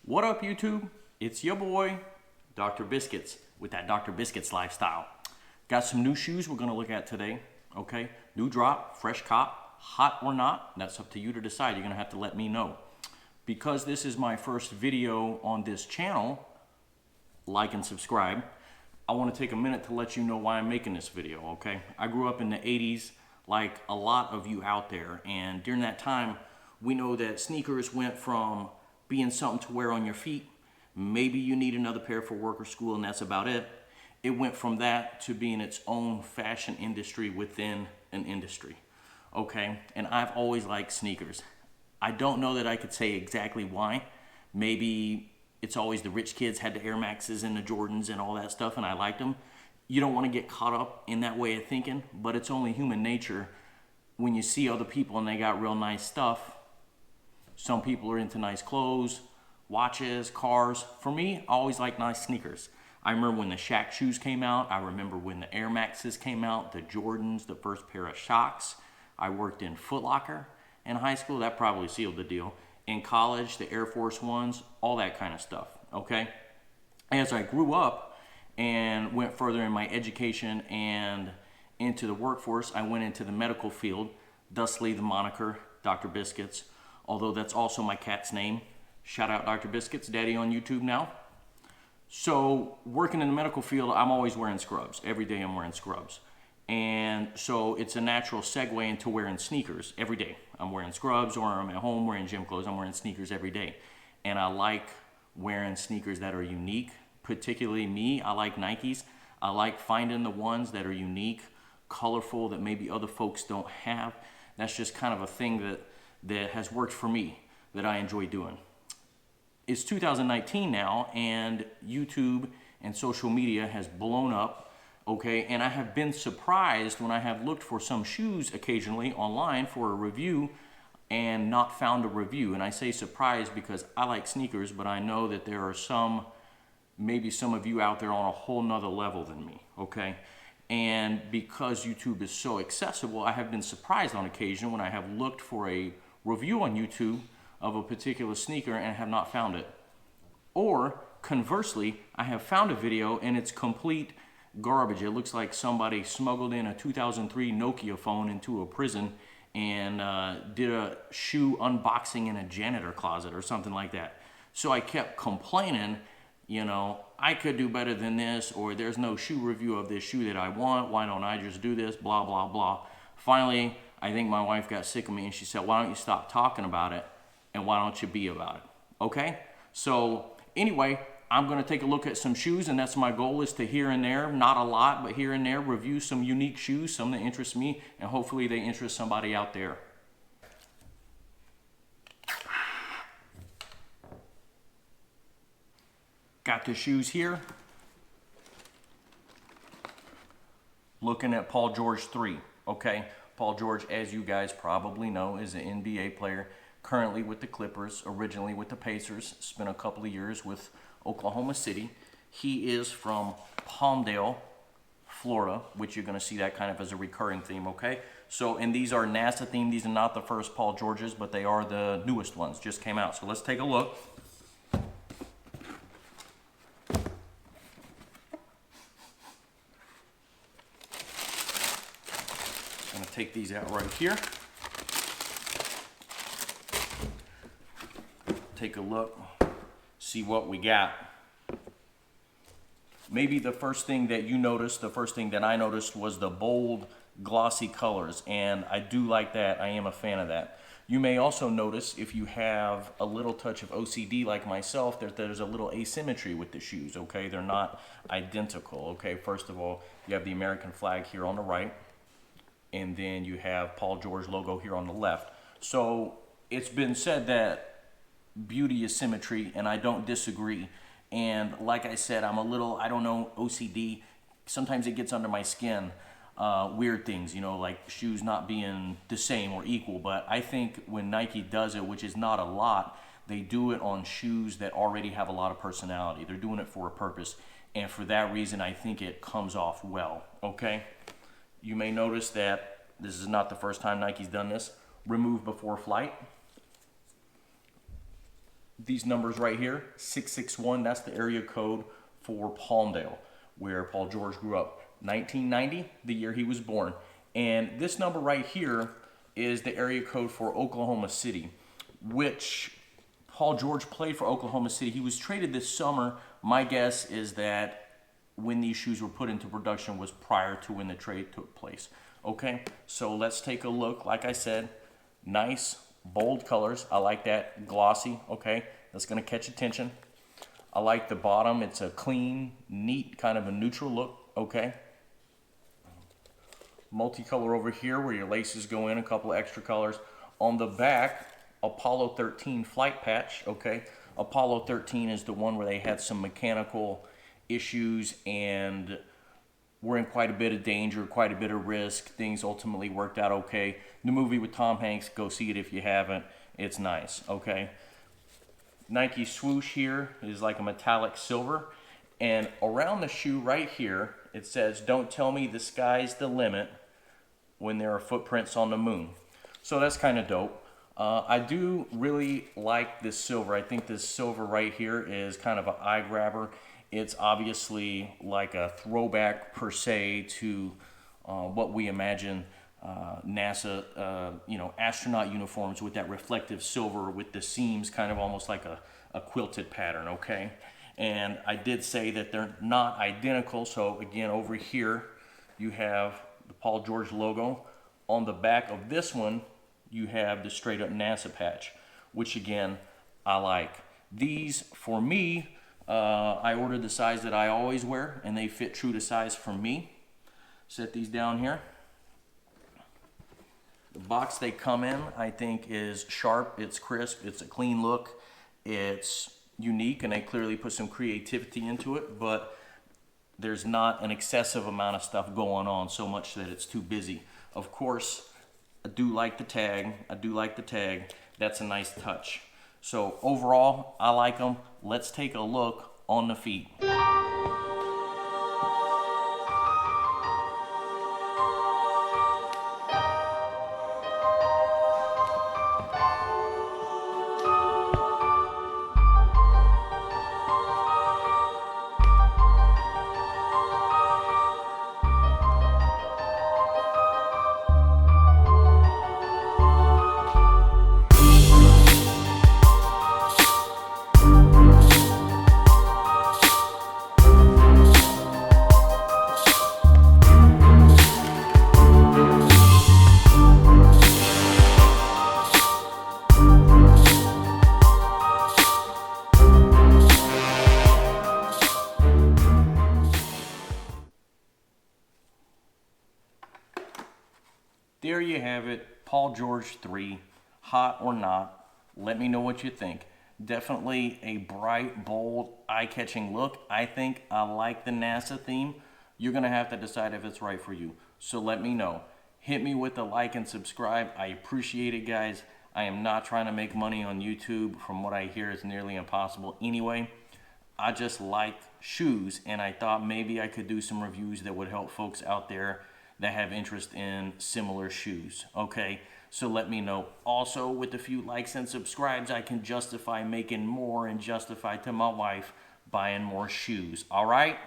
What up, YouTube? It's your boy, Dr. Biscuits, with that Dr. Biscuits lifestyle. Got some new shoes we're gonna look at today, okay? New drop, fresh cop, hot or not, that's up to you to decide. You're gonna have to let me know. Because this is my first video on this channel, like and subscribe, I wanna take a minute to let you know why I'm making this video, okay? I grew up in the 80s, like a lot of you out there, and during that time, we know that sneakers went from being something to wear on your feet. Maybe you need another pair for work or school, and that's about it. It went from that to being its own fashion industry within an industry, okay? And I've always liked sneakers. I don't know that I could say exactly why. Maybe it's always the rich kids had the Air Maxes and the Jordans and all that stuff, and I liked them. You don't want to get caught up in that way of thinking, but it's only human nature. When you see other people and they got real nice stuff, some people are into nice clothes, watches, cars. For me, I always like nice sneakers. I remember when the Shaq shoes came out. I remember when the Air Maxes came out, the Jordans, the first pair of Shocks. I worked in Foot Locker in high school. That probably sealed the deal. In college, the Air Force Ones, all that kind of stuff, okay? As I grew up and went further in my education and into the workforce, I went into the medical field, thusly the moniker Dr. Biscuits. Although that's also my cat's name. Shout out Dr. Biscuits, daddy on YouTube now. So working in the medical field, I'm always wearing scrubs. Every day I'm wearing scrubs. And so it's a natural segue into wearing sneakers every day. I'm wearing scrubs, or I'm at home wearing gym clothes. I'm wearing sneakers every day. And I like wearing sneakers that are unique. Particularly me, I like Nikes. I like finding the ones that are unique, colorful, that maybe other folks don't have. That's just kind of a thing that has worked for me, that I enjoy doing. It's 2019 now, and YouTube and social media has blown up, okay? And I have been surprised when I have looked for some shoes occasionally online for a review and not found a review. And I say surprised because I like sneakers, but I know that there are some, maybe some of you out there on a whole nother level than me, okay? And because YouTube is so accessible, I have been surprised on occasion when I have looked for a review on YouTube of a particular sneaker and have not found it. Or conversely, I have found a video and it's complete garbage. It looks like somebody smuggled in a 2003 Nokia phone into a prison and did a shoe unboxing in a janitor closet or something like that. So I kept complaining, you know, I could do better than this, or there's no shoe review of this shoe that I want. Why don't I just do this? Blah, blah, blah. Finally, I think my wife got sick of me and she said, why don't you stop talking about it and why don't you be about it? Okay? So anyway, I'm gonna take a look at some shoes, and that's my goal, is to here and there, not a lot, but here and there, review some unique shoes, some that interest me, and hopefully they interest somebody out there. Got the shoes here. Looking at Paul George III, okay? Paul George, as you guys probably know, is an NBA player, currently with the Clippers, originally with the Pacers, spent a couple of years with Oklahoma City. He is from Palmdale, Florida, which you're gonna see that kind of as a recurring theme, okay? So, and these are NASA themed. These are not the first Paul Georges, but they are the newest ones, just came out. So let's take a look. Take these out right here. Take a look, see what we got. Maybe the first thing that you noticed, the first thing that I noticed was the bold, glossy colors, and I do like that. I am a fan of that. You may also notice, if you have a little touch of OCD like myself, that there's a little asymmetry with the shoes, okay? They're not identical, okay? First of all, you have the American flag here on the right, and then you have Paul George logo here on the left. So it's been said that beauty is symmetry, and I don't disagree. And like I said, I'm a little, I don't know, OCD. Sometimes it gets under my skin. Weird things, you know, like shoes not being the same or equal. But I think when Nike does it, which is not a lot, they do it on shoes that already have a lot of personality. They're doing it for a purpose. And for that reason, I think it comes off well, okay? You may notice that this is not the first time Nike's done this. Remove before flight. these numbers right here, 661, that's the area code for Palmdale, where Paul George grew up. 1990, the year he was born. And this number right here is the area code for Oklahoma City, which Paul George played for Oklahoma City. He was traded this summer. My guess is that when these shoes were put into production was prior to when the trade took place. Okay, so let's take a look. Like I said, nice, bold colors. I like that. Glossy, okay? That's gonna catch attention. I like the bottom. It's a clean, neat, kind of a neutral look, okay? Multicolor over here where your laces go in, a couple of extra colors. On the back, Apollo 13 flight patch, okay? Apollo 13 is the one where they had some mechanical issues and were in quite a bit of danger, quite a bit of risk. Things ultimately worked out okay. The movie with Tom Hanks, go see it if you haven't. It's nice, okay? Nike swoosh here is like a metallic silver. And around the shoe right here, it says, "Don't tell me the sky's the limit when there are footprints on the moon." So that's kind of dope. I do really like this silver. I think this silver right here is kind of an eye grabber. It's obviously like a throwback per se to what we imagine NASA, astronaut uniforms with that reflective silver with the seams kind of almost like a quilted pattern, okay? And I did say that they're not identical. So again, over here, you have the Paul George logo. On the back of this one, you have the straight up NASA patch, which again, I like. These, for me, I ordered the size that I always wear, and they fit true to size for me. Set these down here. The box they come in, I think, is sharp, it's crisp, it's a clean look, it's unique, and they clearly put some creativity into it, but there's not an excessive amount of stuff going on, so much that it's too busy. Of course, I do like the tag. That's a nice touch. So overall, I like them. Let's take a look on the feet. There you have it, Paul George 3, hot or not. Let me know what you think. Definitely a bright, bold, eye-catching look. I think I like the NASA theme. You're gonna have to decide if it's right for you. So let me know. Hit me with a like and subscribe. I appreciate it, guys. I am not trying to make money on YouTube. From what I hear, it's nearly impossible anyway. I just like shoes, and I thought maybe I could do some reviews that would help folks out there that have interest in similar shoes, okay? So let me know. Also, with a few likes and subscribes, I can justify making more and justify to my wife buying more shoes, all right?